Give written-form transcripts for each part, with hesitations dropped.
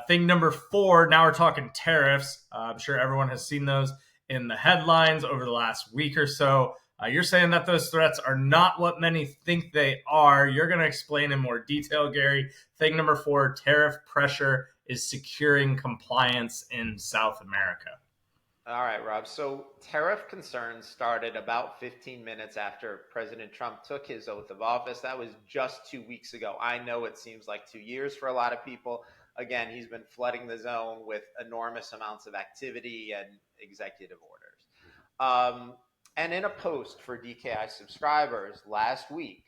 Thing number four, now we're talking tariffs. I'm sure everyone has seen those in the headlines over the last week or so. You're saying that those threats are not what many think they are. You're going to explain in more detail, Gary. Thing number four, tariff pressure is securing compliance in South America. All right, Rob. So tariff concerns started about 15 minutes after President Trump took his oath of office. That was just 2 weeks ago. I know it seems like 2 years for a lot of people. Again, he's been flooding the zone with enormous amounts of activity and executive orders. And in a post for DKI subscribers last week,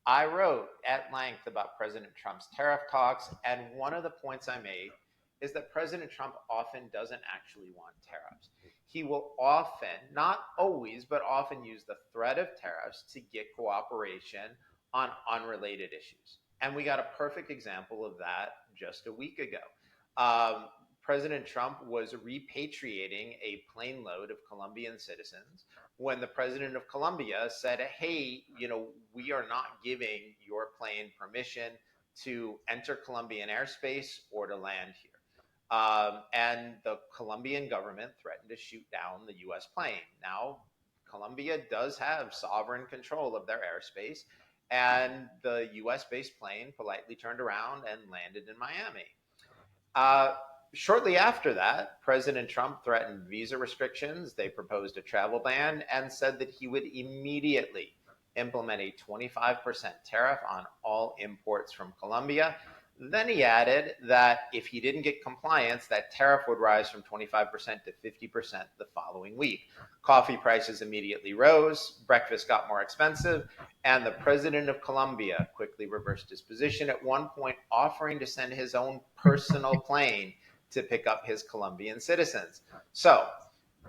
I wrote at length about President Trump's tariff talks. And one of the points I made is that President Trump often doesn't actually want tariffs. He will often, not always, but often use the threat of tariffs to get cooperation on unrelated issues. And we got a perfect example of that just a week ago. President Trump was repatriating a plane load of Colombian citizens when the president of Colombia said, hey, we are not giving your plane permission to enter Colombian airspace or to land here. And the Colombian government threatened to shoot down the U.S. plane. Now, Colombia does have sovereign control of their airspace, and the U.S.-based plane politely turned around and landed in Miami. Shortly after that, President Trump threatened visa restrictions. They proposed a travel ban and said that he would immediately implement a 25% tariff on all imports from Colombia. Then he added that if he didn't get compliance, that tariff would rise from 25% to 50% the following week. Coffee prices immediately rose, breakfast got more expensive, and the president of Colombia quickly reversed his position, at one point offering to send his own personal plane to pick up his Colombian citizens. So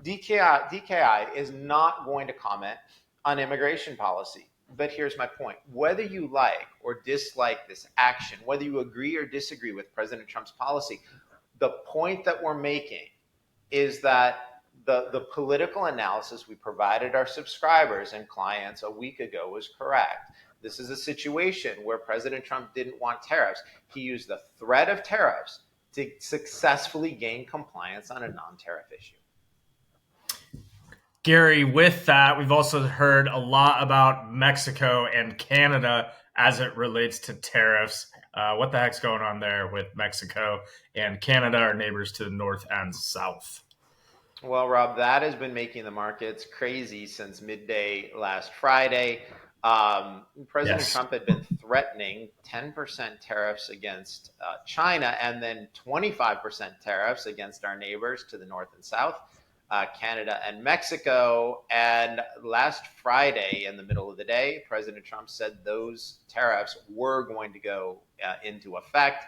DKI is not going to comment on immigration policy. But here's my point. Whether you like or dislike this action, whether you agree or disagree with President Trump's policy, the point that we're making is that the political analysis we provided our subscribers and clients a week ago was correct. This is a situation where President Trump didn't want tariffs. He used the threat of tariffs to successfully gain compliance on a non-tariff issue. Gary, with that, we've also heard a lot about Mexico and Canada as it relates to tariffs. What the heck's going on there with Mexico and Canada, our neighbors to the north and south? Well, Rob, that has been making the markets crazy since midday last Friday. President Trump had been threatening 10% tariffs against China and then 25% tariffs against our neighbors to the north and south. Canada and Mexico. And last Friday, in the middle of the day, President Trump said those tariffs were going to go into effect.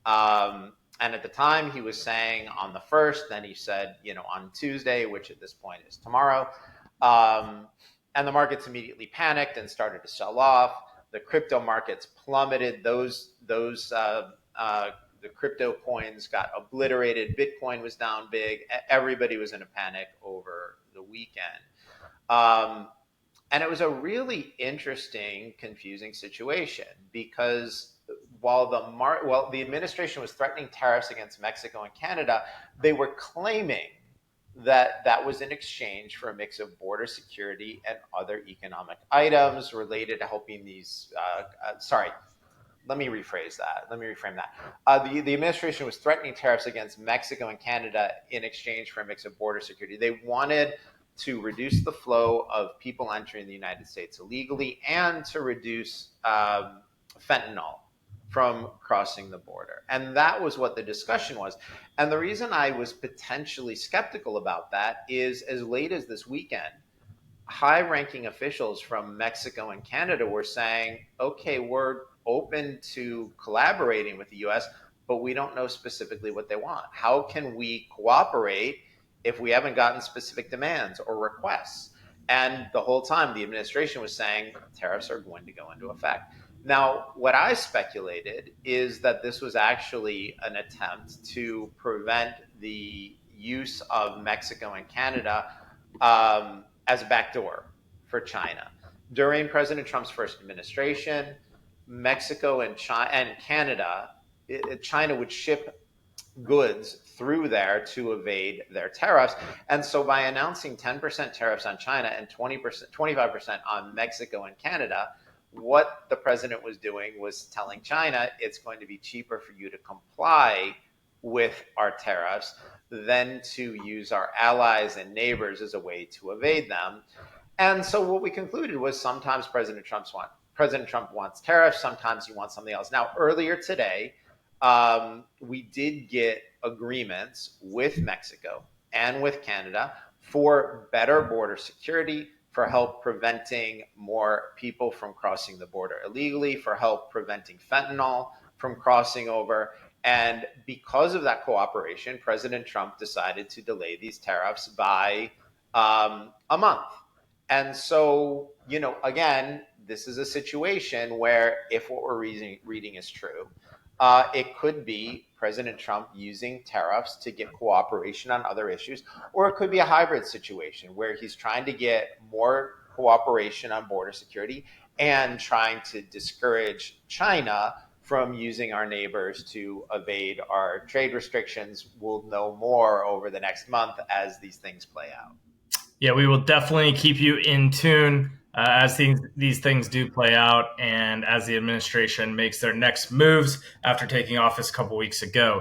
And at the time, he was saying on the 1st, then he said, on Tuesday, which at this point is tomorrow. And the markets immediately panicked and started to sell off. The crypto markets plummeted. The crypto coins got obliterated. Bitcoin was down big. Everybody was in a panic over the weekend. And it was a really interesting, confusing situation because while the administration was threatening tariffs against Mexico and Canada, they were claiming that was in exchange for a mix of border security and other economic items related to helping these, let me reframe that. The administration was threatening tariffs against Mexico and Canada in exchange for a mix of border security. They wanted to reduce the flow of people entering the United States illegally and to reduce fentanyl from crossing the border. And that was what the discussion was. And the reason I was potentially skeptical about that is as late as this weekend, high-ranking officials from Mexico and Canada were saying, okay, we're open to collaborating with the U.S., but we don't know specifically what they want. How can we cooperate if we haven't gotten specific demands or requests? And the whole time, the administration was saying tariffs are going to go into effect. Now, what I speculated is that this was actually an attempt to prevent the use of Mexico and Canada as a backdoor for China. During President Trump's first administration, Mexico and Canada, China would ship goods through there to evade their tariffs. And so by announcing 10% tariffs on China and 20%, 25% on Mexico and Canada, what the president was doing was telling China it's going to be cheaper for you to comply with our tariffs than to use our allies and neighbors as a way to evade them. And so what we concluded was sometimes President Trump wants tariffs, sometimes he wants something else. Now, earlier today, we did get agreements with Mexico and with Canada for better border security, for help preventing more people from crossing the border illegally, for help preventing fentanyl from crossing over. And because of that cooperation, President Trump decided to delay these tariffs by a month. And so, again, this is a situation where if what we're reading is true, it could be President Trump using tariffs to get cooperation on other issues, or it could be a hybrid situation where he's trying to get more cooperation on border security and trying to discourage China from using our neighbors to evade our trade restrictions. We'll know more over the next month as these things play out. Yeah, we will definitely keep you in tune as these things do play out and as the administration makes their next moves after taking office a couple weeks ago.